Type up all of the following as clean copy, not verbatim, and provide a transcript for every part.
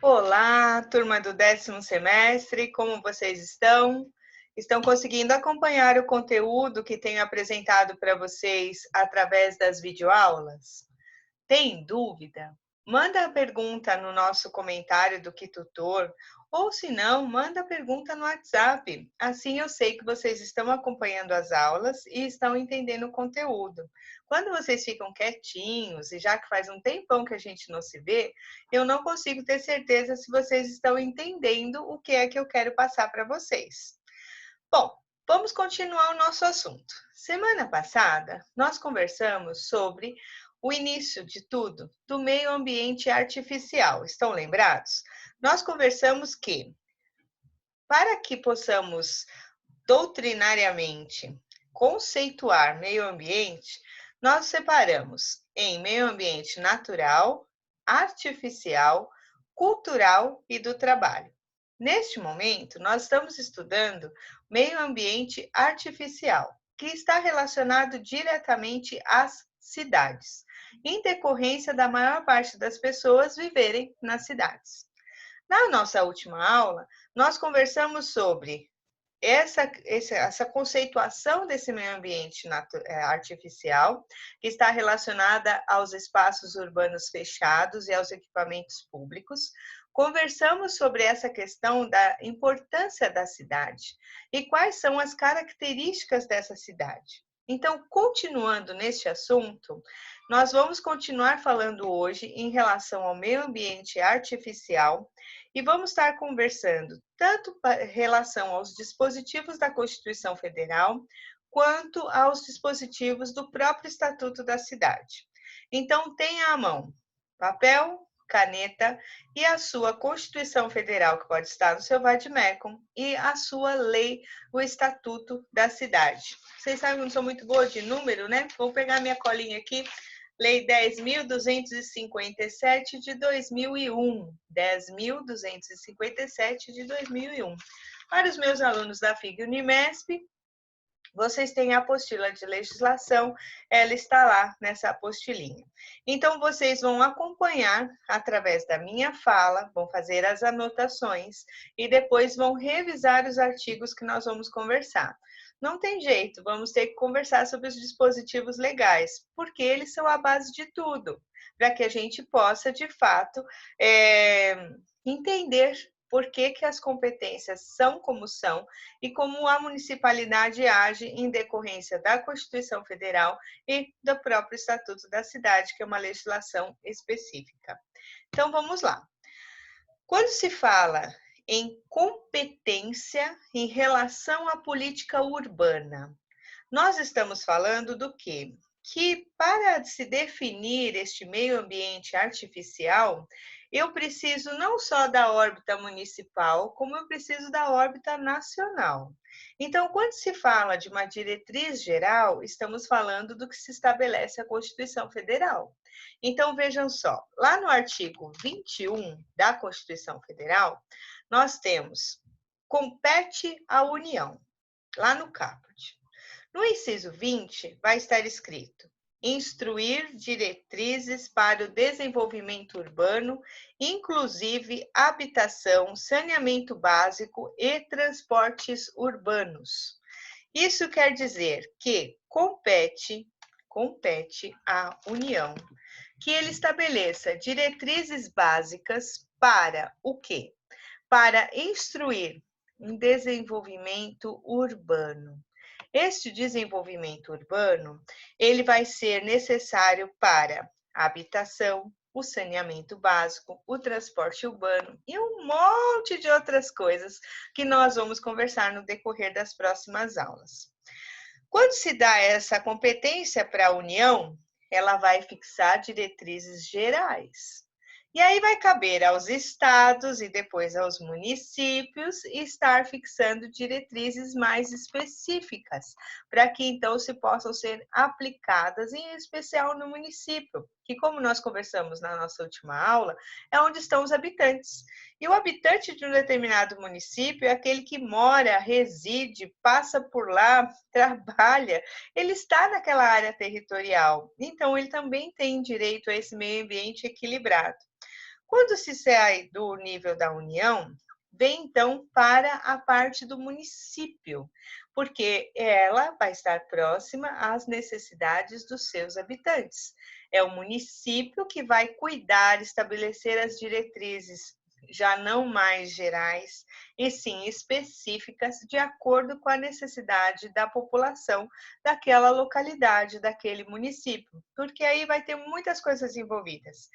Olá, turma do 10º semestre, como vocês estão? Estão conseguindo acompanhar o conteúdo que tenho apresentado para vocês através das videoaulas? Tem dúvida? Manda a pergunta no nosso comentário do Kitutor, ou se não, manda a pergunta no WhatsApp. Assim eu sei que vocês estão acompanhando as aulas e estão entendendo o conteúdo. Quando vocês ficam quietinhos, e já que faz um tempão que a gente não se vê, eu não consigo ter certeza se vocês estão entendendo o que é que eu quero passar para vocês. Bom, vamos continuar o nosso assunto. Semana passada, nós conversamos sobre o início de tudo do meio ambiente artificial. Estão lembrados? Nós conversamos que, para que possamos doutrinariamente conceituar meio ambiente, nós separamos em meio ambiente natural, artificial, cultural e do trabalho. Neste momento, nós estamos estudando meio ambiente artificial, que está relacionado diretamente às cidades, em decorrência da maior parte das pessoas viverem nas cidades. Na nossa última aula, nós conversamos sobre essa conceituação desse meio ambiente artificial, que está relacionada aos espaços urbanos fechados e aos equipamentos públicos. Conversamos sobre essa questão da importância da cidade e quais são as características dessa cidade. Então, continuando neste assunto, nós vamos continuar falando hoje em relação ao meio ambiente artificial e vamos estar conversando tanto em relação aos dispositivos da Constituição Federal, quanto aos dispositivos do próprio Estatuto da Cidade. Então, tenha à mão papel, caneta e a sua Constituição Federal, que pode estar no seu vademecum, e a sua lei, o Estatuto da Cidade. Vocês sabem que eu não sou muito boa de número, né? Vou pegar minha colinha aqui. Lei 10.257 de 2001. 10.257 de 2001. Para os meus alunos da FIG Unimesp, vocês têm a apostila de legislação, ela está lá nessa apostilinha. Então, vocês vão acompanhar através da minha fala, vão fazer as anotações e depois vão revisar os artigos que nós vamos conversar. Não tem jeito, vamos ter que conversar sobre os dispositivos legais, porque eles são a base de tudo, para que a gente possa, de fato, entender por que as competências são como são e como a municipalidade age em decorrência da Constituição Federal e do próprio Estatuto da Cidade, que é uma legislação específica. Então, vamos lá. Quando se fala em competência em relação à política urbana, nós estamos falando do quê? Que para se definir este meio ambiente artificial, eu preciso não só da órbita municipal, como eu preciso da órbita nacional. Então, quando se fala de uma diretriz geral, estamos falando do que se estabelece a Constituição Federal. Então, vejam só, lá no artigo 21 da Constituição Federal, nós temos compete à União, lá no caput. No inciso 20, vai estar escrito: instruir diretrizes para o desenvolvimento urbano, inclusive habitação, saneamento básico e transportes urbanos. Isso quer dizer que compete à União que ele estabeleça diretrizes básicas para o quê? Para instruir um desenvolvimento urbano. Este desenvolvimento urbano, ele vai ser necessário para a habitação, o saneamento básico, o transporte urbano e um monte de outras coisas que nós vamos conversar no decorrer das próximas aulas. Quando se dá essa competência para a União, ela vai fixar diretrizes gerais. E aí vai caber aos estados e depois aos municípios estar fixando diretrizes mais específicas, para que então se possam ser aplicadas, em especial no município, que como nós conversamos na nossa última aula, é onde estão os habitantes. E o habitante de um determinado município é aquele que mora, reside, passa por lá, trabalha, ele está naquela área territorial, então ele também tem direito a esse meio ambiente equilibrado. Quando se sai do nível da União, vem então para a parte do município, porque ela vai estar próxima às necessidades dos seus habitantes. É o município que vai cuidar, estabelecer as diretrizes, já não mais gerais, e sim específicas, de acordo com a necessidade da população daquela localidade, daquele município, porque aí vai ter muitas coisas envolvidas.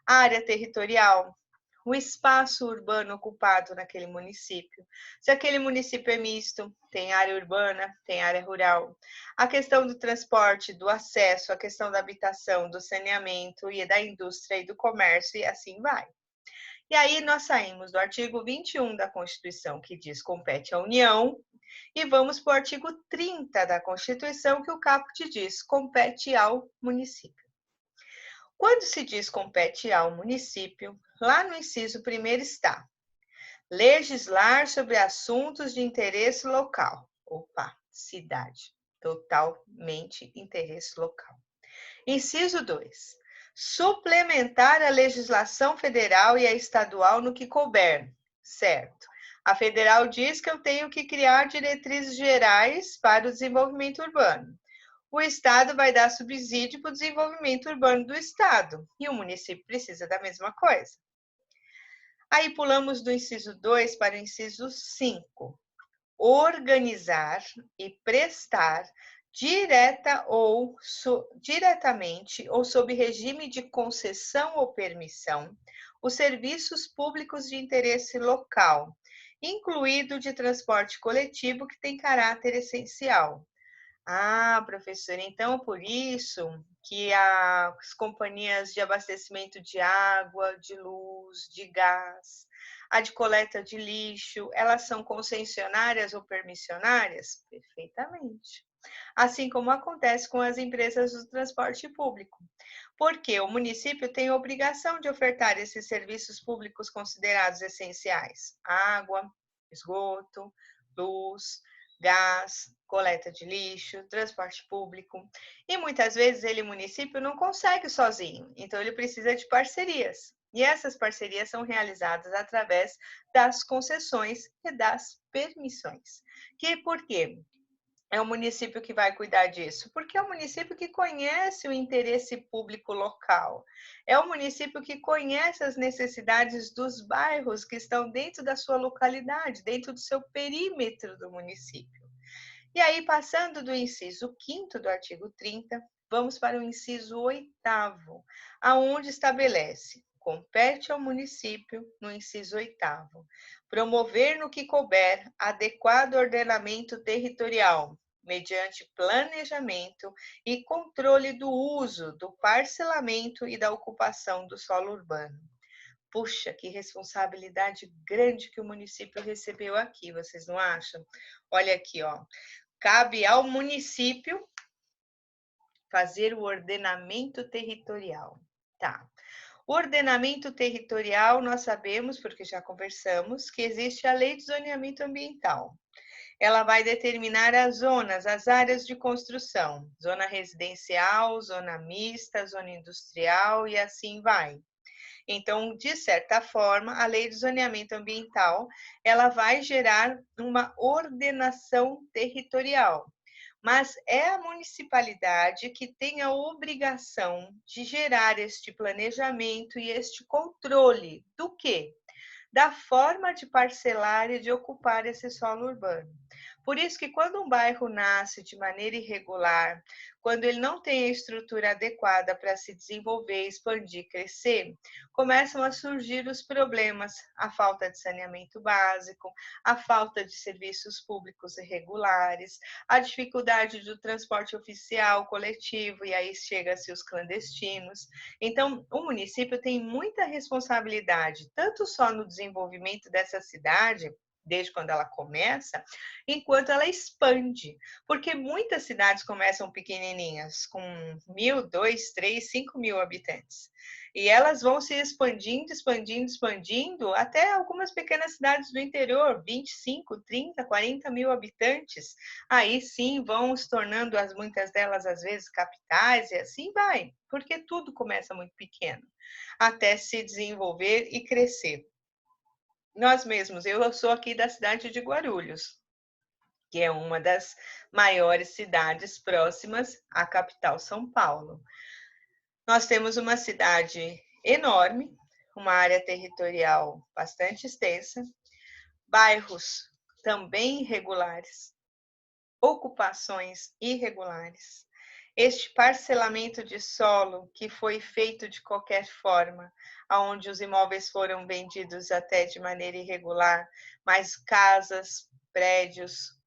A área territorial, o espaço urbano ocupado naquele município. Se aquele município é misto, tem área urbana, tem área rural. A questão do transporte, do acesso, a questão da habitação, do saneamento e da indústria e do comércio, e assim vai. E aí nós saímos do artigo 21 da Constituição, que diz compete à União, e vamos para o artigo 30 da Constituição, que o caput diz compete ao município. Quando se diz compete ao município, lá no inciso 1º está legislar sobre assuntos de interesse local. Opa, cidade, totalmente interesse local. Inciso 2. Suplementar a legislação federal e a estadual no que couber. Certo. A federal diz que eu tenho que criar diretrizes gerais para o desenvolvimento urbano. O Estado vai dar subsídio para o desenvolvimento urbano do Estado e o município precisa da mesma coisa. Aí pulamos do inciso 2 para o inciso 5. Organizar e prestar diretamente ou sob regime de concessão ou permissão os serviços públicos de interesse local, incluído de transporte coletivo que tem caráter essencial. Ah, professora, então por isso que as companhias de abastecimento de água, de luz, de gás, a de coleta de lixo, elas são concessionárias ou permissionárias? Perfeitamente. Assim como acontece com as empresas do transporte público. Porque o município tem a obrigação de ofertar esses serviços públicos considerados essenciais: água, esgoto, luz, gás, coleta de lixo, transporte público. E muitas vezes ele, município, não consegue sozinho, então ele precisa de parcerias. E essas parcerias são realizadas através das concessões e das permissões. Por quê? É o município que vai cuidar disso, porque é o município que conhece o interesse público local. É o município que conhece as necessidades dos bairros que estão dentro da sua localidade, dentro do seu perímetro do município. E aí, passando do inciso 5º do artigo 30, vamos para o inciso 8º, aonde estabelece: compete ao município, no inciso 8º, promover no que couber adequado ordenamento territorial, mediante planejamento e controle do uso, do parcelamento e da ocupação do solo urbano. Puxa, que responsabilidade grande que o município recebeu aqui, vocês não acham? Olha aqui, ó. Cabe ao município fazer o ordenamento territorial. Tá. O ordenamento territorial, nós sabemos, porque já conversamos, que existe a Lei de Zoneamento Ambiental. Ela vai determinar as zonas, as áreas de construção, zona residencial, zona mista, zona industrial e assim vai. Então, de certa forma, a Lei de Zoneamento Ambiental, ela vai gerar uma ordenação territorial. Mas é a municipalidade que tem a obrigação de gerar este planejamento e este controle do quê? Da forma de parcelar e de ocupar esse solo urbano. Por isso que quando um bairro nasce de maneira irregular, quando ele não tem a estrutura adequada para se desenvolver, expandir, crescer, começam a surgir os problemas, a falta de saneamento básico, a falta de serviços públicos irregulares, a dificuldade do transporte oficial, coletivo, e aí chega-se os clandestinos. Então, o município tem muita responsabilidade, tanto só no desenvolvimento dessa cidade, desde quando ela começa, enquanto ela expande. Porque muitas cidades começam pequenininhas, com 1.000, 2.000, 3.000, 5.000 habitantes. E elas vão se expandindo, expandindo, expandindo, até algumas pequenas cidades do interior, 25, 30, 40 mil habitantes. Aí sim vão se tornando, muitas delas às vezes, capitais, e assim vai, porque tudo começa muito pequeno, até se desenvolver e crescer. Nós mesmos, eu sou aqui da cidade de Guarulhos, que é uma das maiores cidades próximas à capital São Paulo. Nós temos uma cidade enorme, uma área territorial bastante extensa, bairros também irregulares, ocupações irregulares. Este parcelamento de solo que foi feito de qualquer forma, aonde os imóveis foram vendidos até de maneira irregular, mas casas, prédios,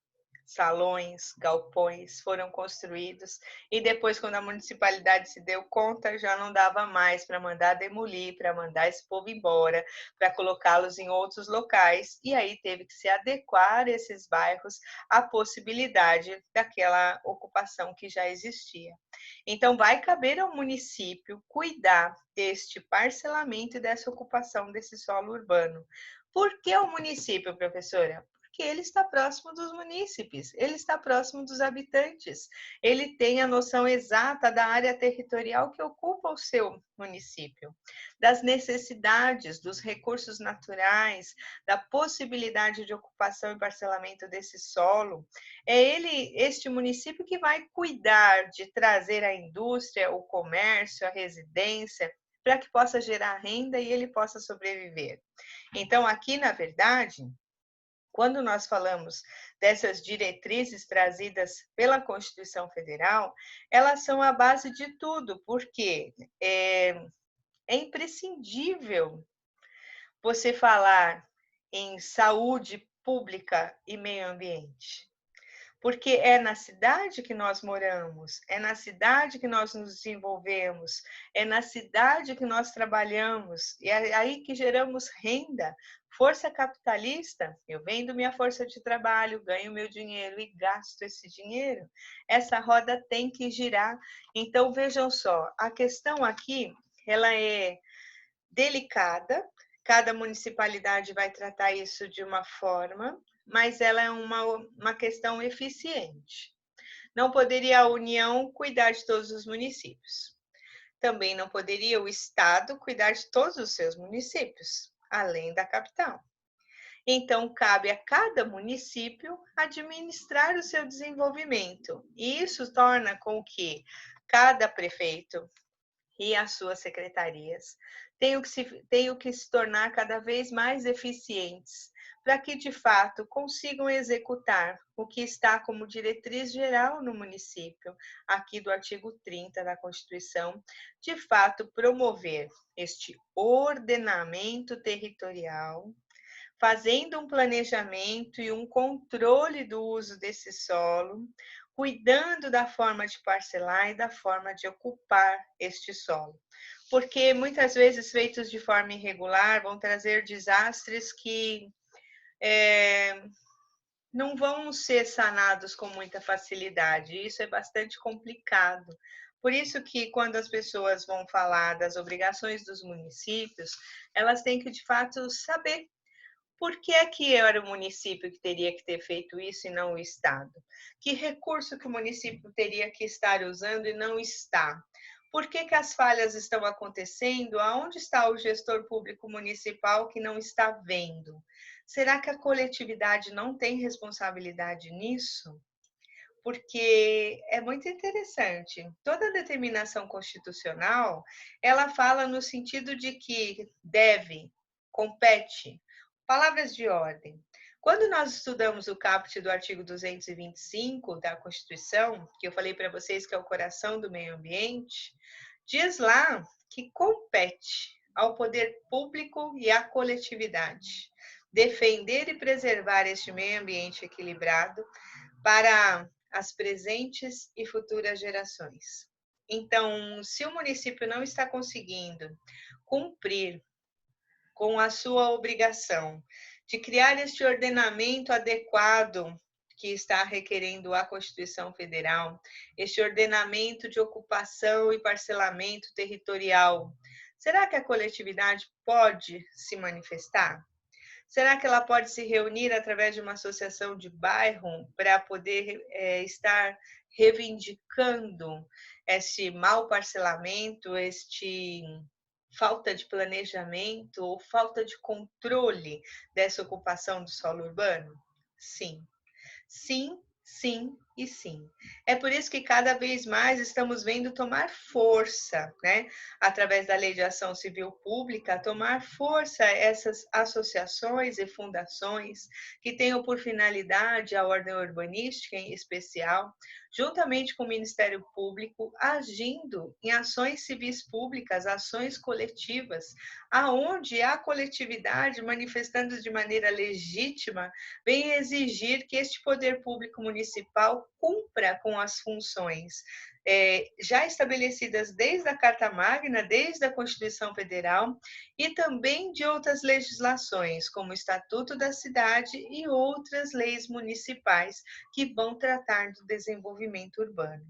salões, galpões foram construídos e depois, quando a municipalidade se deu conta, já não dava mais para mandar demolir, para mandar esse povo embora, para colocá-los em outros locais, e aí teve que se adequar esses bairros à possibilidade daquela ocupação que já existia. Então, vai caber ao município cuidar deste parcelamento e dessa ocupação desse solo urbano. Por que o município, professora? Porque ele está próximo dos munícipes, ele está próximo dos habitantes, ele tem a noção exata da área territorial que ocupa o seu município, das necessidades, dos recursos naturais, da possibilidade de ocupação e parcelamento desse solo. É este município que vai cuidar de trazer a indústria, o comércio, a residência, para que possa gerar renda e ele possa sobreviver. Então, aqui, na verdade, quando nós falamos dessas diretrizes trazidas pela Constituição Federal, elas são a base de tudo, porque é imprescindível você falar em saúde pública e meio ambiente. Porque é na cidade que nós moramos, é na cidade que nós nos desenvolvemos, é na cidade que nós trabalhamos, e é aí que geramos renda. Força capitalista, eu vendo minha força de trabalho, ganho meu dinheiro e gasto esse dinheiro. Essa roda tem que girar. Então, vejam só, a questão aqui, ela é delicada, cada municipalidade vai tratar isso de uma forma, mas ela é uma questão eficiente. Não poderia a União cuidar de todos os municípios. Também não poderia o Estado cuidar de todos os seus municípios, além da capital. Então, cabe a cada município administrar o seu desenvolvimento. E isso torna com que cada prefeito e as suas secretarias tenham que se tornar cada vez mais eficientes, para que, de fato, consigam executar o que está como diretriz geral no município, aqui do artigo 30 da Constituição, de fato, promover este ordenamento territorial, fazendo um planejamento e um controle do uso desse solo, cuidando da forma de parcelar e da forma de ocupar este solo. Porque muitas vezes feitos de forma irregular vão trazer desastres que não vão ser sanados com muita facilidade. Isso é bastante complicado. Por isso que quando as pessoas vão falar das obrigações dos municípios, elas têm que de fato saber por que é que era o município que teria que ter feito isso e não o Estado? Que recurso que o município teria que estar usando e não está? Por que que as falhas estão acontecendo? Aonde está o gestor público municipal que não está vendo? Será que a coletividade não tem responsabilidade nisso? Porque é muito interessante. Toda determinação constitucional, ela fala no sentido de que deve, compete, palavras de ordem. Quando nós estudamos o caput do artigo 225 da Constituição, que eu falei para vocês que é o coração do meio ambiente, diz lá que compete ao poder público e à coletividade defender e preservar este meio ambiente equilibrado para as presentes e futuras gerações. Então, se o município não está conseguindo cumprir com a sua obrigação de criar este ordenamento adequado que está requerendo a Constituição Federal, este ordenamento de ocupação e parcelamento territorial, será que a coletividade pode se manifestar? Será que ela pode se reunir através de uma associação de bairro para poder estar reivindicando este mau parcelamento, este falta de planejamento ou falta de controle dessa ocupação do solo urbano? Sim. Sim, sim e sim. É por isso que cada vez mais estamos vendo tomar força, né? Através da Lei de Ação Civil Pública, tomar força essas associações e fundações que tenham por finalidade a ordem urbanística em especial, juntamente com o Ministério Público, agindo em ações civis públicas, ações coletivas, aonde a coletividade manifestando de maneira legítima vem exigir que este poder público municipal cumpra com as funções já estabelecidas desde a Carta Magna, desde a Constituição Federal e também de outras legislações, como o Estatuto da Cidade e outras leis municipais que vão tratar do desenvolvimento urbano.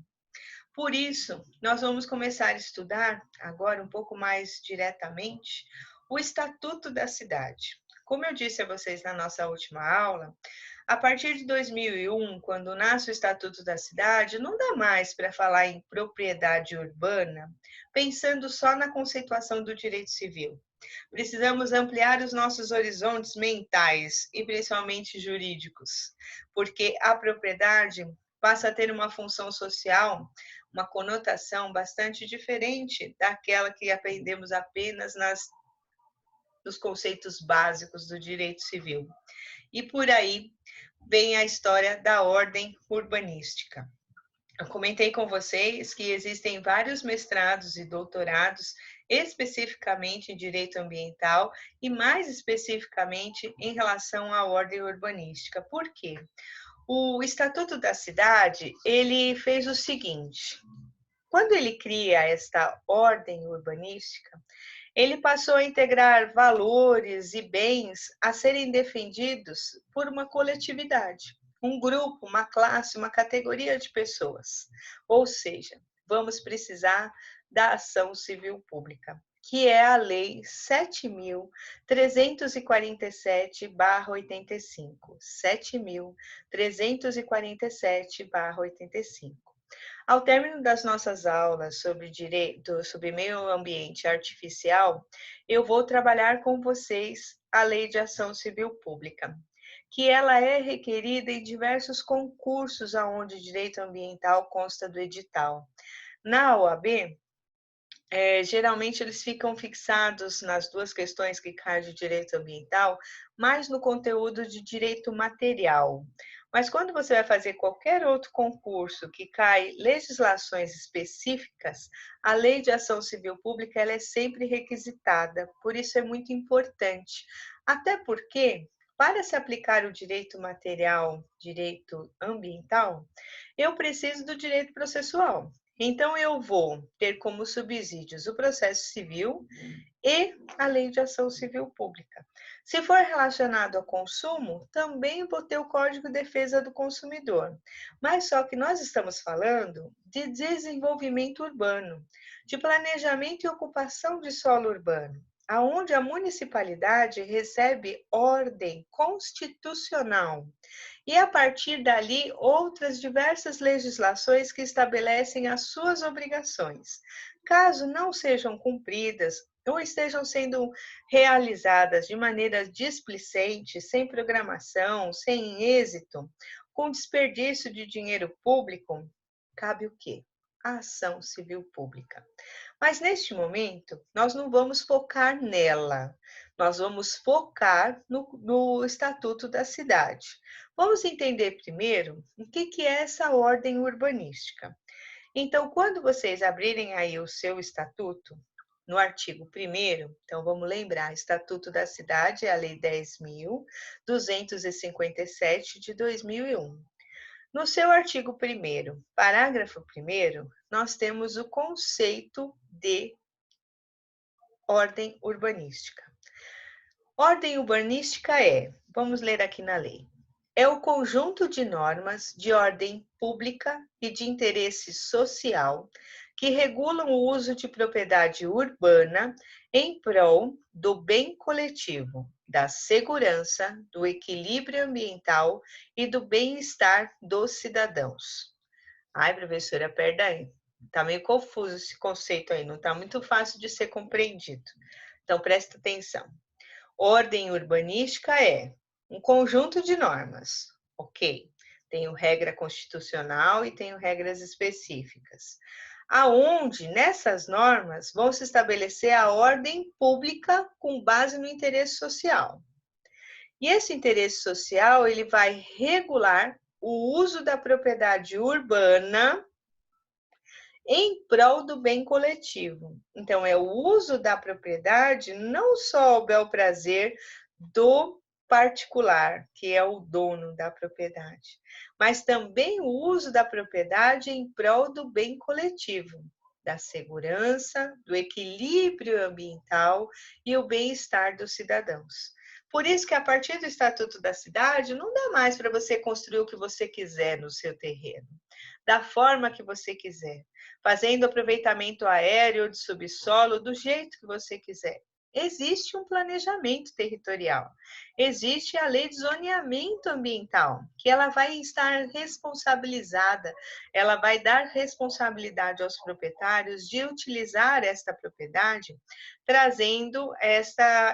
Por isso, nós vamos começar a estudar agora um pouco mais diretamente o Estatuto da Cidade. Como eu disse a vocês na nossa última aula, a partir de 2001, quando nasce o Estatuto da Cidade, não dá mais para falar em propriedade urbana, pensando só na conceituação do direito civil. Precisamos ampliar os nossos horizontes mentais e principalmente jurídicos, porque a propriedade passa a ter uma função social, uma conotação bastante diferente daquela que aprendemos apenas nos conceitos básicos do direito civil. E por aí vem a história da ordem urbanística. Eu comentei com vocês que existem vários mestrados e doutorados especificamente em direito ambiental e mais especificamente em relação à ordem urbanística. Por quê? O Estatuto da Cidade, ele fez o seguinte: quando ele cria esta ordem urbanística, ele passou a integrar valores e bens a serem defendidos por uma coletividade, um grupo, uma classe, uma categoria de pessoas. Ou seja, vamos precisar da ação civil pública, que é a Lei 7.347/85. 7.347/85. Ao término das nossas aulas sobre meio ambiente artificial, eu vou trabalhar com vocês a Lei de Ação Civil Pública, que ela é requerida em diversos concursos aonde direito ambiental consta do edital. Na OAB, geralmente eles ficam fixados nas duas questões que caem de direito ambiental, mais no conteúdo de direito material. Mas quando você vai fazer qualquer outro concurso que cai legislações específicas, a Lei de Ação Civil Pública ela é sempre requisitada, por isso é muito importante. Até porque, para se aplicar o direito material, direito ambiental, eu preciso do direito processual. Então, eu vou ter como subsídios o processo civil e a Lei de Ação Civil Pública. Se for relacionado ao consumo, também vou ter o Código de Defesa do Consumidor. Mas só que nós estamos falando de desenvolvimento urbano, de planejamento e ocupação de solo urbano, aonde a municipalidade recebe ordem constitucional. E a partir dali, outras diversas legislações que estabelecem as suas obrigações. Caso não sejam cumpridas ou estejam sendo realizadas de maneira displicente, sem programação, sem êxito, com desperdício de dinheiro público, cabe o quê? A ação civil pública. Mas neste momento, nós não vamos focar nela, nós vamos focar no Estatuto da Cidade. Vamos entender primeiro o que é essa ordem urbanística. Então, quando vocês abrirem aí o seu estatuto, no artigo 1º, então vamos lembrar, Estatuto da Cidade é a Lei 10.257 de 2001. No seu artigo 1º, parágrafo 1º, nós temos o conceito de ordem urbanística. Ordem urbanística vamos ler aqui na lei, é o conjunto de normas de ordem pública e de interesse social que regulam o uso de propriedade urbana em prol do bem coletivo, da segurança, do equilíbrio ambiental e do bem-estar dos cidadãos. Ai, professora, perdão. Tá meio confuso esse conceito aí, não tá muito fácil de ser compreendido. Então, presta atenção. Ordem urbanística é um conjunto de normas, ok? Tenho regra constitucional e tenho regras específicas. Aonde nessas normas vão se estabelecer a ordem pública com base no interesse social. E esse interesse social, ele vai regular o uso da propriedade urbana em prol do bem coletivo. Então, é o uso da propriedade não só ao bel prazer do particular, que é o dono da propriedade, mas também o uso da propriedade em prol do bem coletivo, da segurança, do equilíbrio ambiental e o bem-estar dos cidadãos. Por isso que a partir do Estatuto da Cidade, não dá mais para você construir o que você quiser no seu terreno, da forma que você quiser, fazendo aproveitamento aéreo de subsolo do jeito que você quiser. Existe um planejamento territorial, existe a lei de zoneamento ambiental, que ela vai estar responsabilizada, ela vai dar responsabilidade aos proprietários de utilizar esta propriedade, trazendo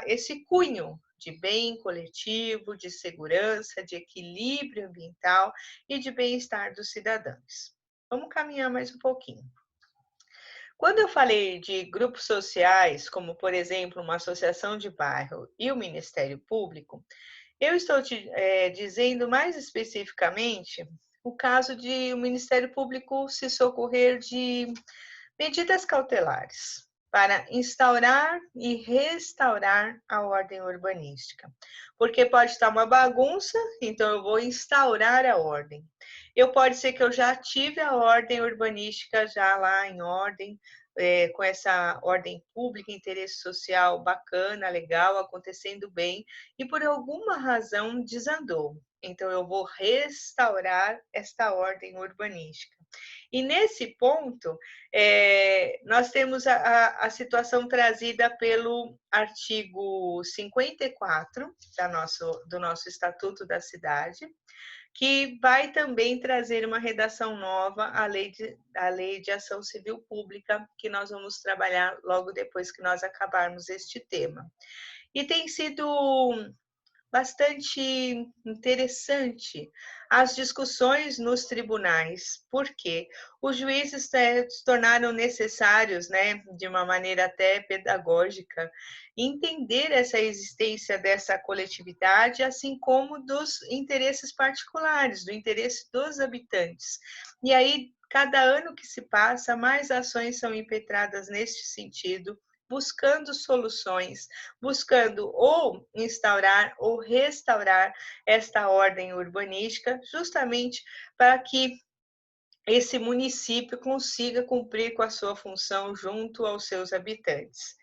esse cunho de bem coletivo, de segurança, de equilíbrio ambiental e de bem-estar dos cidadãos. Vamos caminhar mais um pouquinho. Quando eu falei de grupos sociais, como por exemplo uma associação de bairro e o Ministério Público, eu estou dizendo mais especificamente o caso de o Ministério Público se socorrer de medidas cautelares para instaurar e restaurar a ordem urbanística. Porque pode estar uma bagunça, então eu vou instaurar a ordem. Pode ser que eu já tive a ordem urbanística já lá em ordem, com essa ordem pública, interesse social bacana, legal, acontecendo bem, e por alguma razão desandou. Então, eu vou restaurar esta ordem urbanística. E nesse ponto, nós temos a situação trazida pelo artigo 54 do nosso Estatuto da Cidade, que vai também trazer uma redação nova à Lei de Ação Civil Pública, que nós vamos trabalhar logo depois que nós acabarmos este tema. E tem sido bastante interessante as discussões nos tribunais, porque os juízes se tornaram necessários, né, de uma maneira até pedagógica, entender essa existência dessa coletividade, assim como dos interesses particulares, do interesse dos habitantes. E aí, cada ano que se passa, mais ações são impetradas neste sentido, buscando soluções, buscando ou instaurar ou restaurar esta ordem urbanística, justamente para que esse município consiga cumprir com a sua função junto aos seus habitantes.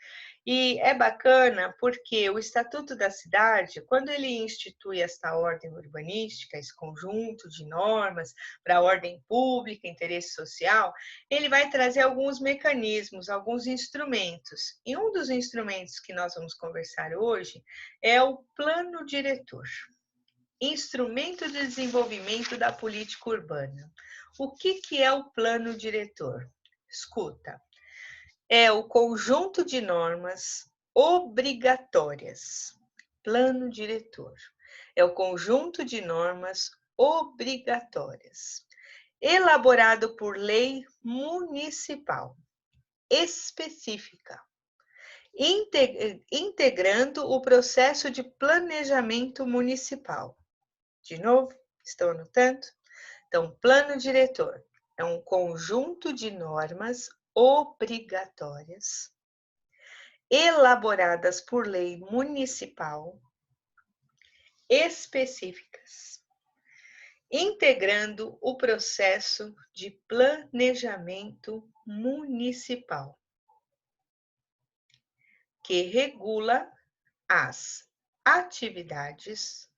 E é bacana porque o Estatuto da Cidade, quando ele institui esta ordem urbanística, esse conjunto de normas para a ordem pública, interesse social, ele vai trazer alguns mecanismos, alguns instrumentos. E um dos instrumentos que nós vamos conversar hoje é o Plano Diretor. Instrumento de desenvolvimento da política urbana. O que é o plano diretor? Escuta, é o conjunto de normas obrigatórias. Plano diretor é o conjunto de normas obrigatórias, elaborado por lei municipal específica, integrando o processo de planejamento municipal. De novo, estão anotando? Então, plano diretor é um conjunto de normas obrigatórias, elaboradas por lei municipal, específicas, integrando o processo de planejamento municipal, que regula as atividades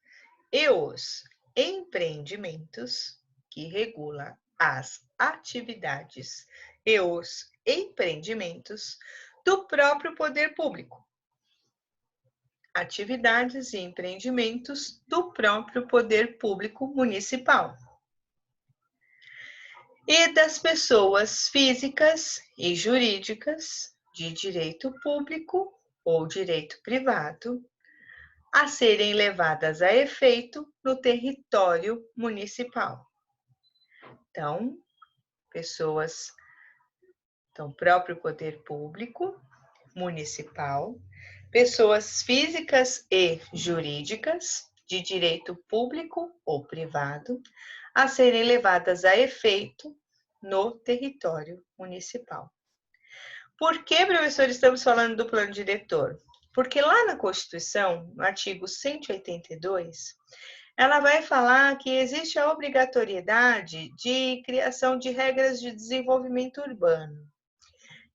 e os empreendimentos, que regula as atividades e os empreendimentos do próprio poder público. Atividades e empreendimentos do próprio poder público municipal. E das pessoas físicas e jurídicas de direito público ou direito privado a serem levadas a efeito no território municipal. Então, pessoas do próprio poder público municipal, pessoas físicas e jurídicas de direito público ou privado a serem levadas a efeito no território municipal. Por que, professor, estamos falando do plano diretor? Porque lá na Constituição, no artigo 182, ela vai falar que existe a obrigatoriedade de criação de regras de desenvolvimento urbano.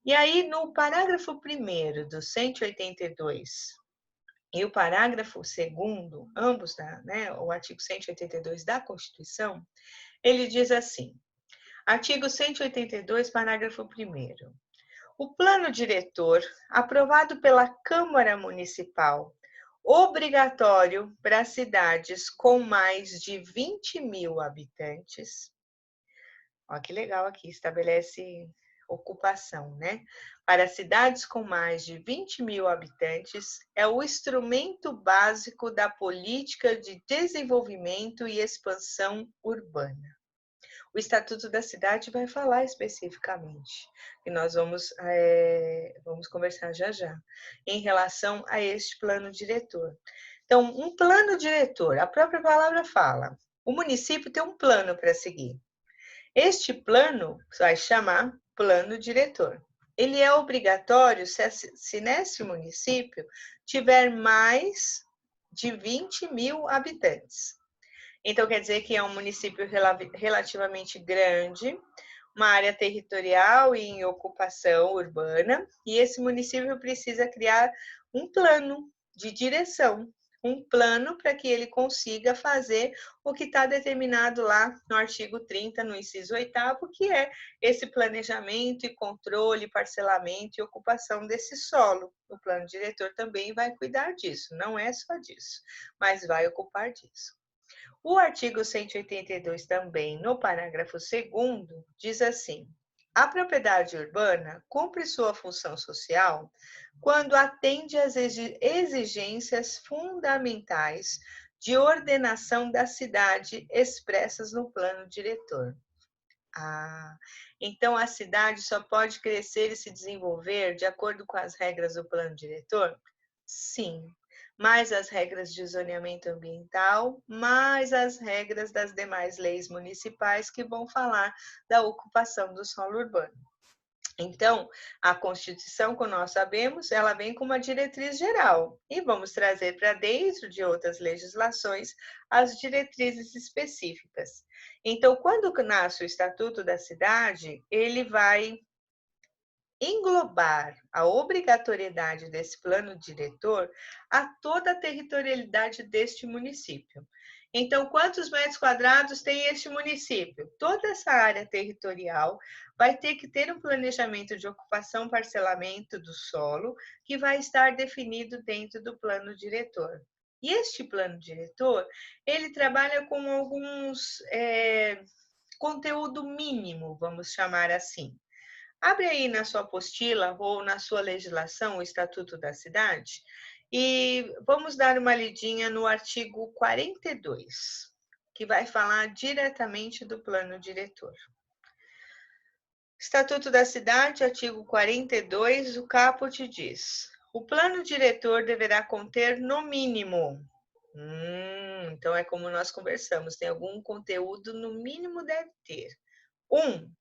E aí, no parágrafo 1º do 182 e o parágrafo 2º, ambos, o artigo 182 da Constituição, ele diz assim, artigo 182, parágrafo 1º. O plano diretor, aprovado pela Câmara Municipal, obrigatório para cidades com mais de 20.000 habitantes. Olha que legal aqui, estabelece ocupação, né? Para cidades com mais de 20.000 habitantes, é o instrumento básico da política de desenvolvimento e expansão urbana. O Estatuto da Cidade vai falar especificamente, e nós vamos conversar já já, em relação a este plano diretor. Então, um plano diretor, a própria palavra fala, o município tem um plano para seguir. Este plano vai chamar plano diretor. Ele é obrigatório se nesse município tiver mais de 20.000 habitantes. Então, quer dizer que é um município relativamente grande, uma área territorial e em ocupação urbana, e esse município precisa criar um plano de direção, um plano para que ele consiga fazer o que está determinado lá no artigo 30, no inciso 8º, que é esse planejamento e controle, parcelamento e ocupação desse solo. O plano diretor também vai cuidar disso, não é só disso, mas vai ocupar disso. O artigo 182 também, no parágrafo 2º, diz assim, a propriedade urbana cumpre sua função social quando atende às exigências fundamentais de ordenação da cidade expressas no plano diretor. Então a cidade só pode crescer e se desenvolver de acordo com as regras do plano diretor? Sim, mais as regras de zoneamento ambiental, mais as regras das demais leis municipais que vão falar da ocupação do solo urbano. Então, a Constituição, como nós sabemos, ela vem com uma diretriz geral e vamos trazer para dentro de outras legislações as diretrizes específicas. Então, quando nasce o Estatuto da Cidade, ele vai englobar a obrigatoriedade desse plano diretor a toda a territorialidade deste município. Então, quantos metros quadrados tem este município? Toda essa área territorial vai ter que ter um planejamento de ocupação, parcelamento do solo, que vai estar definido dentro do plano diretor. E este plano diretor, ele trabalha com alguns conteúdo mínimo, vamos chamar assim. Abre aí na sua apostila ou na sua legislação o Estatuto da Cidade e vamos dar uma lidinha no artigo 42, que vai falar diretamente do plano diretor. Estatuto da Cidade, artigo 42, o caput diz: o plano diretor deverá conter no mínimo. Então é como nós conversamos, tem algum conteúdo no mínimo deve ter. 1.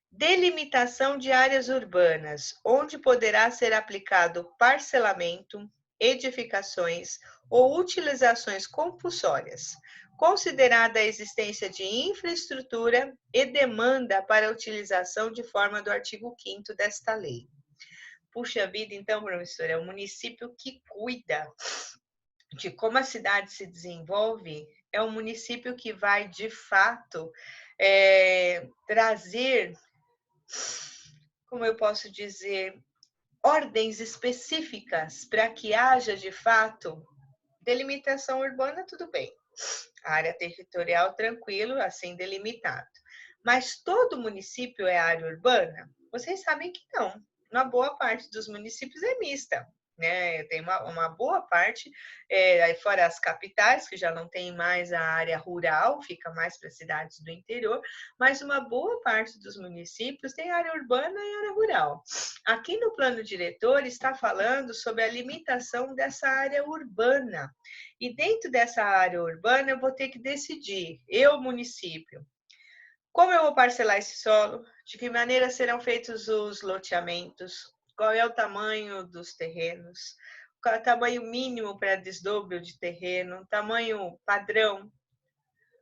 Delimitação de áreas urbanas, onde poderá ser aplicado parcelamento, edificações ou utilizações compulsórias, considerada a existência de infraestrutura e demanda para a utilização de forma do artigo 5º desta lei. Puxa vida, então, professora, é o município que cuida de como a cidade se desenvolve, é um município que vai, de fato, trazer como eu posso dizer, ordens específicas para que haja, de fato, delimitação urbana, tudo bem. A área territorial, tranquilo, assim delimitado. Mas todo município é área urbana? Vocês sabem que não. Uma boa parte dos municípios é mista. Né? Tem uma boa parte, aí fora as capitais, que já não tem mais a área rural, fica mais para cidades do interior, mas uma boa parte dos municípios tem área urbana e área rural. Aqui no plano diretor está falando sobre a limitação dessa área urbana. E dentro dessa área urbana eu vou ter que decidir, eu, município, como eu vou parcelar esse solo, de que maneira serão feitos os loteamentos, qual é o tamanho dos terrenos, qual é o tamanho mínimo para desdobro de terreno, tamanho padrão,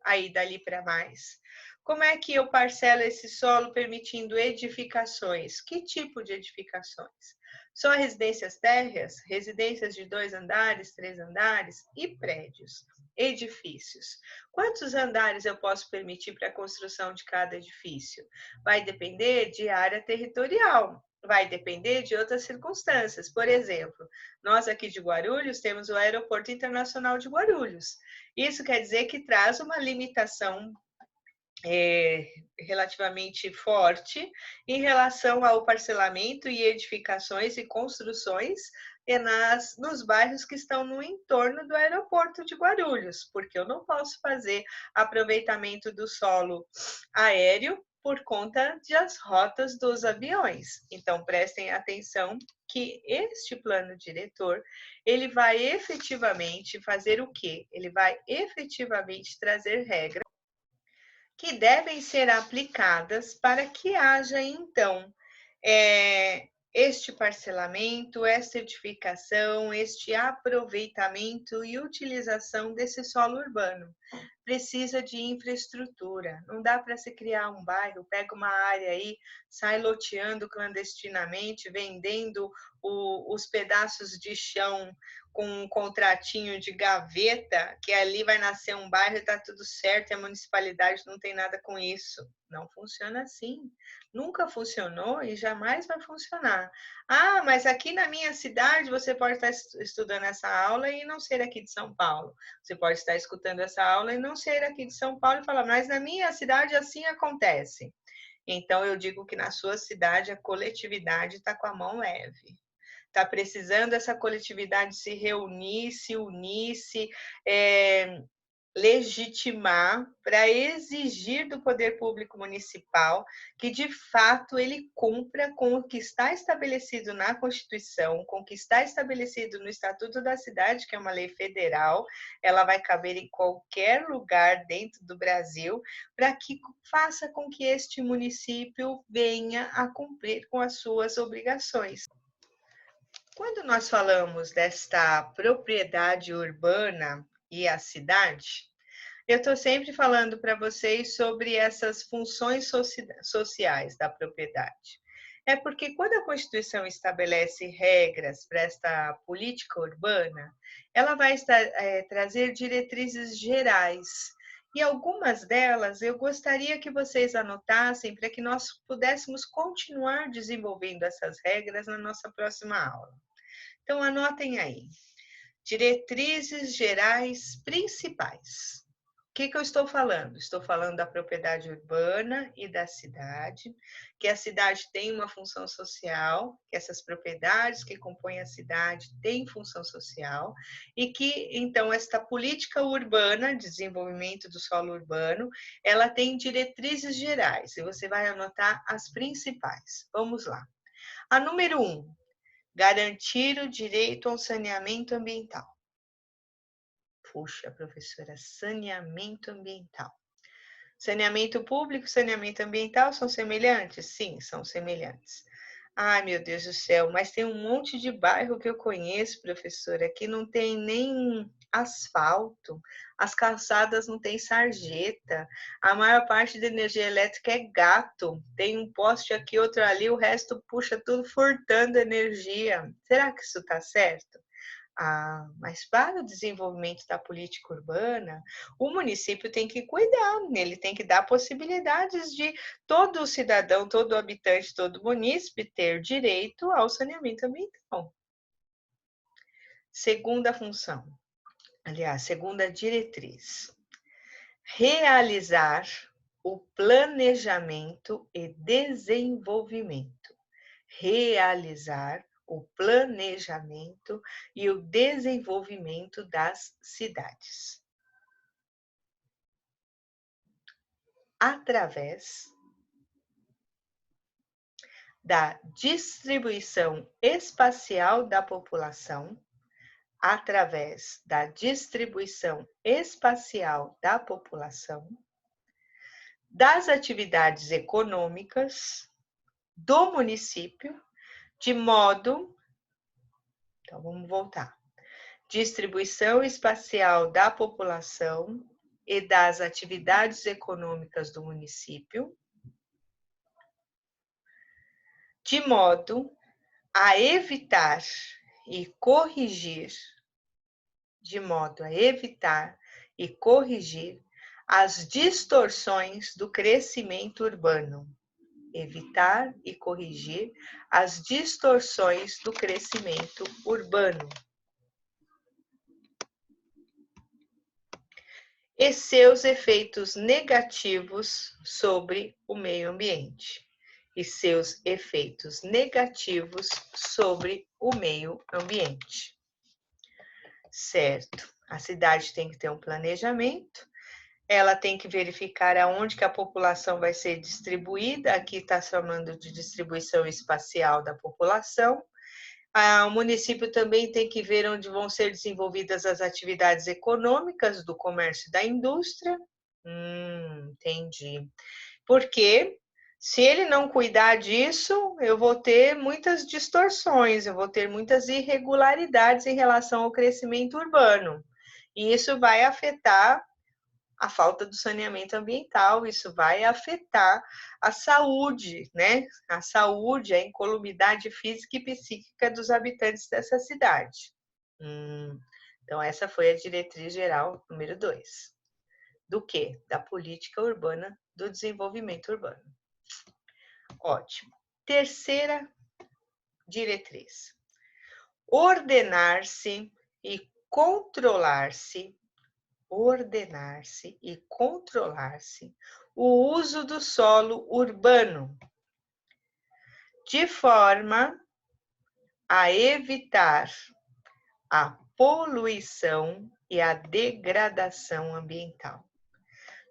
aí dali para mais. Como é que eu parcelo esse solo permitindo edificações? Que tipo de edificações? Só residências térreas, residências de 2 andares, 3 andares e prédios, edifícios. Quantos andares eu posso permitir para a construção de cada edifício? Vai depender de área territorial, vai depender de outras circunstâncias. Por exemplo, nós aqui de Guarulhos temos o Aeroporto Internacional de Guarulhos. Isso quer dizer que traz uma limitação relativamente forte em relação ao parcelamento e edificações e construções nos bairros que estão no entorno do aeroporto de Guarulhos, porque eu não posso fazer aproveitamento do solo aéreo por conta das rotas dos aviões. Então, prestem atenção que este plano diretor, ele vai efetivamente fazer o quê? Ele vai efetivamente trazer regras que devem ser aplicadas para que haja, então, este parcelamento, esta edificação, este aproveitamento e utilização desse solo urbano. Precisa de infraestrutura. Não dá para se criar um bairro, pega uma área aí, sai loteando clandestinamente, vendendo os pedaços de chão com um contratinho de gaveta, que ali vai nascer um bairro e está tudo certo, e a municipalidade não tem nada com isso. Não funciona assim. Nunca funcionou e jamais vai funcionar. Ah, mas aqui na minha cidade você pode estar estudando essa aula e não ser aqui de São Paulo. Você pode estar escutando essa aula e não ser aqui de São Paulo e falar, mas na minha cidade assim acontece. Então, eu digo que na sua cidade a coletividade está com a mão leve. Está precisando essa coletividade se reunir, se unir, se legitimar para exigir do poder público municipal que, de fato, ele cumpra com o que está estabelecido na Constituição, com o que está estabelecido no Estatuto da Cidade, que é uma lei federal, ela vai caber em qualquer lugar dentro do Brasil, para que faça com que este município venha a cumprir com as suas obrigações. Quando nós falamos desta propriedade urbana e a cidade, eu estou sempre falando para vocês sobre essas funções sociais da propriedade. É porque quando a Constituição estabelece regras para esta política urbana, ela vai trazer diretrizes gerais. E algumas delas eu gostaria que vocês anotassem para que nós pudéssemos continuar desenvolvendo essas regras na nossa próxima aula. Então, anotem aí. Diretrizes gerais principais. O que eu estou falando? Estou falando da propriedade urbana e da cidade, que a cidade tem uma função social, que essas propriedades que compõem a cidade têm função social, e que, então, esta política urbana, desenvolvimento do solo urbano, ela tem diretrizes gerais, e você vai anotar as principais. Vamos lá. A número 1, garantir o direito ao saneamento ambiental. Puxa, professora, saneamento ambiental. Saneamento público e saneamento ambiental são semelhantes? Sim, são semelhantes. Ai, meu Deus do céu, mas tem um monte de bairro que eu conheço, professora, que não tem nem asfalto, as calçadas não têm sarjeta, a maior parte da energia elétrica é gato, tem um poste aqui, outro ali, o resto puxa tudo furtando energia. Será que isso está certo? Mas para o desenvolvimento da política urbana, o município tem que cuidar, ele tem que dar possibilidades de todo cidadão, todo habitante, todo munícipe ter direito ao saneamento ambiental. Segunda função, aliás, segunda diretriz: realizar o planejamento e desenvolvimento. Realizar o planejamento e o desenvolvimento das cidades. Através da distribuição espacial da população, através da distribuição espacial da população, das atividades econômicas do município, de modo... Então, vamos voltar. Distribuição espacial da população e das atividades econômicas do município, de modo a evitar e corrigir, as distorções do crescimento urbano. Evitar e corrigir as distorções do crescimento urbano. E seus efeitos negativos sobre o meio ambiente. E seus efeitos negativos sobre o meio ambiente. Certo. A cidade tem que ter um planejamento, ela tem que verificar aonde que a população vai ser distribuída, aqui está chamando de distribuição espacial da população. O município também tem que ver onde vão ser desenvolvidas as atividades econômicas do comércio e da indústria. Entendi. Porque se ele não cuidar disso, eu vou ter muitas distorções, eu vou ter muitas irregularidades em relação ao crescimento urbano. E isso vai afetar a falta do saneamento ambiental, isso vai afetar a saúde, né? A saúde, a incolumidade física e psíquica dos habitantes dessa cidade. Então, essa foi a diretriz geral número 2. Do quê? Da política urbana, do desenvolvimento urbano. Ótimo. Terceira diretriz: ordenar-se e controlar-se o uso do solo urbano, de forma a evitar a poluição e a degradação ambiental.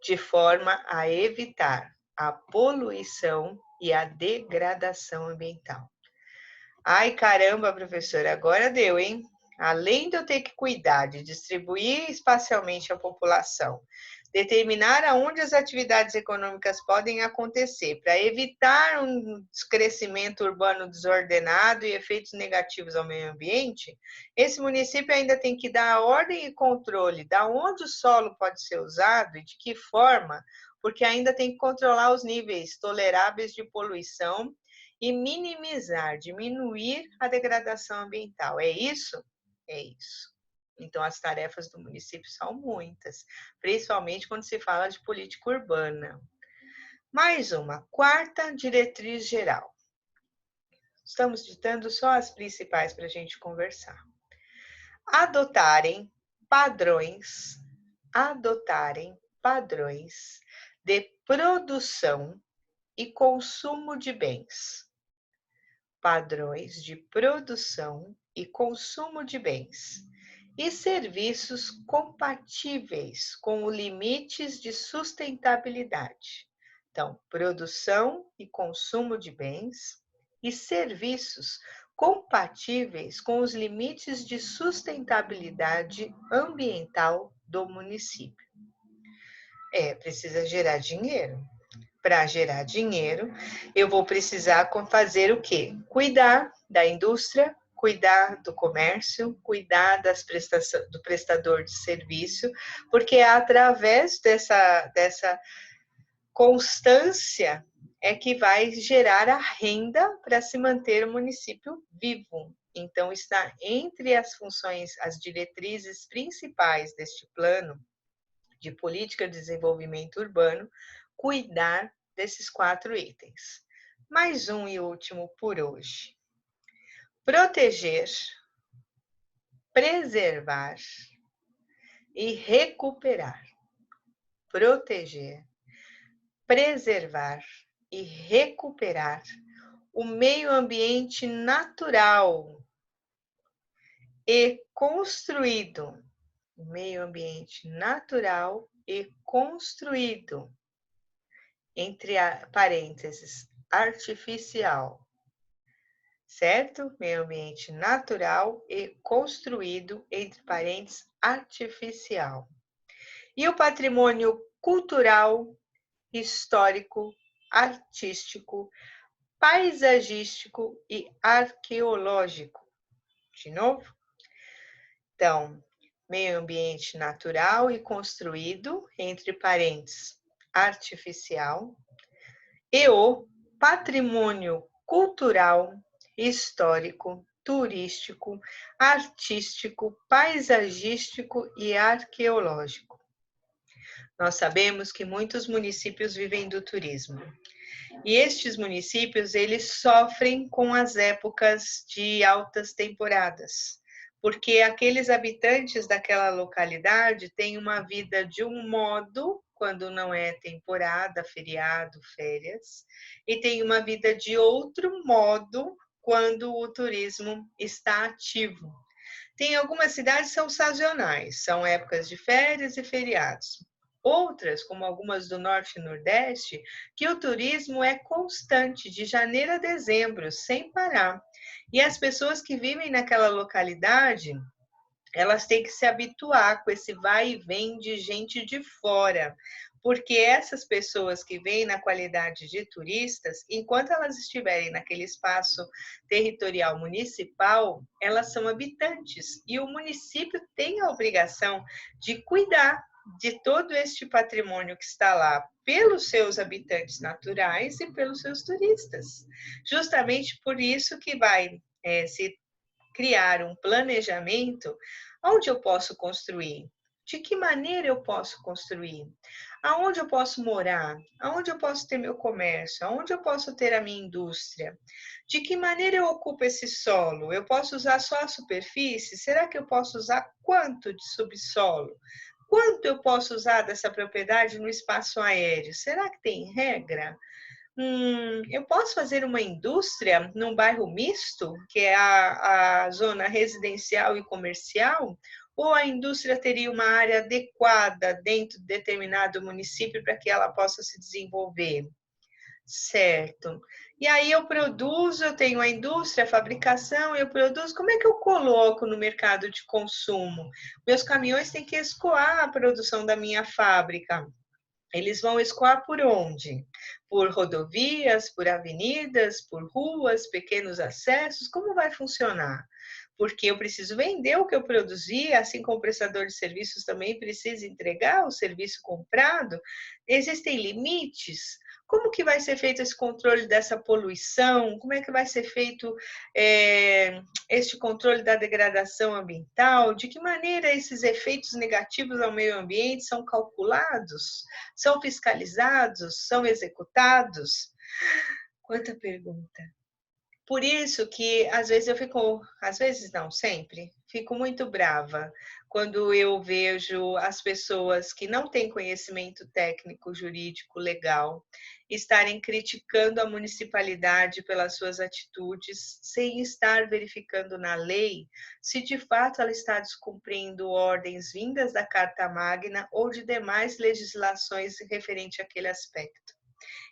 De forma a evitar a poluição e a degradação ambiental. Ai, caramba, professora, agora deu, hein? Além de eu ter que cuidar de distribuir espacialmente a população, determinar aonde as atividades econômicas podem acontecer para evitar um crescimento urbano desordenado e efeitos negativos ao meio ambiente, esse município ainda tem que dar ordem e controle de onde o solo pode ser usado e de que forma, porque ainda tem que controlar os níveis toleráveis de poluição e minimizar, diminuir a degradação ambiental. É isso? É isso. Então, as tarefas do município são muitas, principalmente quando se fala de política urbana. Mais uma, quarta diretriz geral. Estamos ditando só as principais para a gente conversar. Adotarem padrões de produção e consumo de bens. Padrões de produção e consumo de bens e serviços compatíveis com os limites de sustentabilidade. Então, produção e consumo de bens e serviços compatíveis com os limites de sustentabilidade ambiental do município. Precisa gerar dinheiro. Para gerar dinheiro, eu vou precisar fazer o quê? Cuidar da indústria, cuidar do comércio, cuidar do prestador de serviço, porque é através dessa constância é que vai gerar a renda para se manter o município vivo. Então, está entre as funções, as diretrizes principais deste plano de política de desenvolvimento urbano, cuidar desses 4 itens. Mais um e último por hoje. Proteger, preservar e recuperar. Proteger, preservar e recuperar o meio ambiente natural e construído. O meio ambiente natural e construído, entre parênteses, artificial, certo? Meio ambiente natural e construído, entre parênteses, artificial. E o patrimônio cultural, histórico, artístico, paisagístico e arqueológico. De novo? Então, meio ambiente natural e construído, entre parênteses, artificial, e o patrimônio cultural, histórico, turístico, artístico, paisagístico e arqueológico. Nós sabemos que muitos municípios vivem do turismo. E estes municípios, eles sofrem com as épocas de altas temporadas, porque aqueles habitantes daquela localidade têm uma vida de um modo quando não é temporada, feriado, férias, e tem uma vida de outro modo quando o turismo está ativo. Tem algumas cidades que são sazonais, são épocas de férias e feriados. Outras, como algumas do Norte e Nordeste, que o turismo é constante, de janeiro a dezembro, sem parar. E as pessoas que vivem naquela localidade, elas têm que se habituar com esse vai e vem de gente de fora, porque essas pessoas que vêm na qualidade de turistas, enquanto elas estiverem naquele espaço territorial municipal, elas são habitantes e o município tem a obrigação de cuidar de todo este patrimônio que está lá pelos seus habitantes naturais e pelos seus turistas. Justamente por isso que vai se criar um planejamento. Onde eu posso construir? De que maneira eu posso construir? Aonde eu posso morar? Aonde eu posso ter meu comércio? Aonde eu posso ter a minha indústria? De que maneira eu ocupo esse solo? Eu posso usar só a superfície? Será que eu posso usar quanto de subsolo? Quanto eu posso usar dessa propriedade no espaço aéreo? Será que tem regra? Eu posso fazer uma indústria num bairro misto, que é a zona residencial e comercial? Ou a indústria teria uma área adequada dentro de determinado município para que ela possa se desenvolver? Certo. E aí eu produzo, eu tenho a indústria, a fabricação, eu produzo, como é que eu coloco no mercado de consumo? Meus caminhões têm que escoar a produção da minha fábrica. Eles vão escoar por onde? Por rodovias, por avenidas, por ruas, pequenos acessos? Como vai funcionar? Porque eu preciso vender o que eu produzi, assim como o prestador de serviços também precisa entregar o serviço comprado. Existem limites? Como que vai ser feito esse controle dessa poluição? Como é que vai ser feito este controle da degradação ambiental? De que maneira esses efeitos negativos ao meio ambiente são calculados? São fiscalizados? São executados? Quanta pergunta! Por isso que às vezes eu fico, às vezes não, sempre, fico muito brava quando eu vejo as pessoas que não têm conhecimento técnico, jurídico, legal, estarem criticando a municipalidade pelas suas atitudes, sem estar verificando na lei se de fato ela está descumprindo ordens vindas da Carta Magna ou de demais legislações referente àquele aspecto.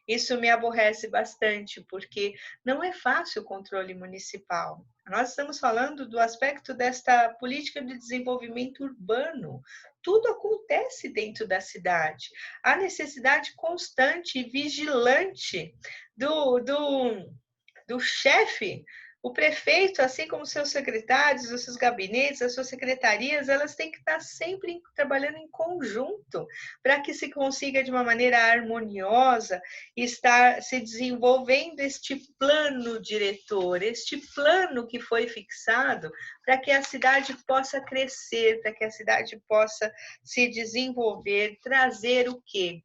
Isso me aborrece bastante, porque não é fácil o controle municipal. Nós estamos falando do aspecto desta política de desenvolvimento urbano. Tudo acontece dentro da cidade. Há necessidade constante e vigilante do chefe O prefeito, assim como seus secretários, os seus gabinetes, as suas secretarias, elas têm que estar sempre trabalhando em conjunto para que se consiga, de uma maneira harmoniosa, estar se desenvolvendo este plano diretor, este plano que foi fixado para que a cidade possa crescer, para que a cidade possa se desenvolver, trazer o quê?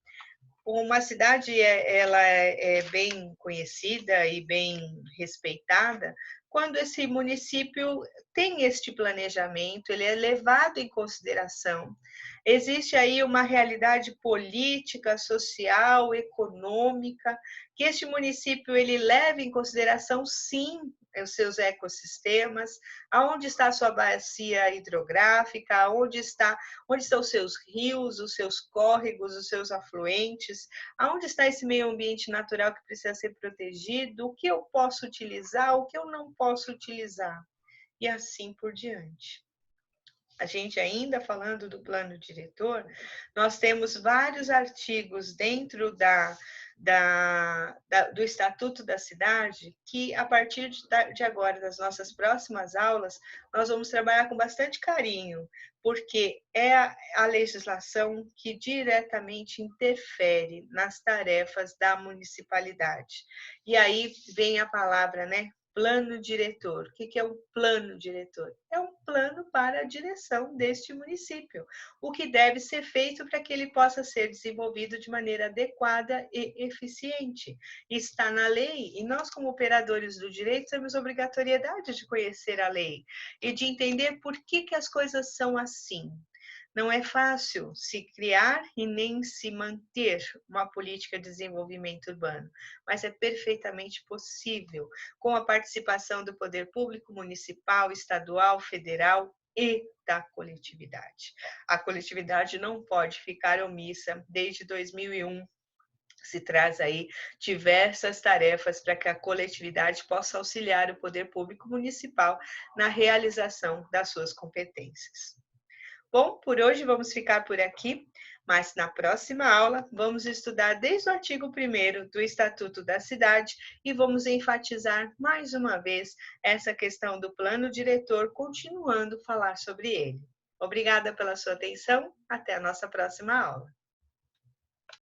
Uma cidade ela é bem conhecida e bem respeitada quando esse município tem este planejamento, ele é levado em consideração. Existe aí uma realidade política, social, econômica, que este município ele leva em consideração, sim, os seus ecossistemas, aonde está a sua bacia hidrográfica, onde estão os seus rios, os seus córregos, os seus afluentes, aonde está esse meio ambiente natural que precisa ser protegido, o que eu posso utilizar, o que eu não posso utilizar, e assim por diante. A gente ainda falando do plano diretor, nós temos vários artigos dentro do Estatuto da Cidade que, a partir de agora, das nossas próximas aulas, nós vamos trabalhar com bastante carinho, porque é a legislação que diretamente interfere nas tarefas da municipalidade. E aí vem a palavra, né? Plano diretor. O que é um plano diretor? É um plano para a direção deste município, o que deve ser feito para que ele possa ser desenvolvido de maneira adequada e eficiente. Está na lei e nós, como operadores do direito, temos obrigatoriedade de conhecer a lei e de entender por que as coisas são assim. Não é fácil se criar e nem se manter uma política de desenvolvimento urbano, mas é perfeitamente possível com a participação do poder público municipal, estadual, federal e da coletividade. A coletividade não pode ficar omissa. Desde 2001 se traz aí diversas tarefas para que a coletividade possa auxiliar o poder público municipal na realização das suas competências. Bom, por hoje vamos ficar por aqui, mas na próxima aula vamos estudar desde o artigo 1º do Estatuto da Cidade e vamos enfatizar mais uma vez essa questão do plano diretor, continuando a falar sobre ele. Obrigada pela sua atenção, até a nossa próxima aula.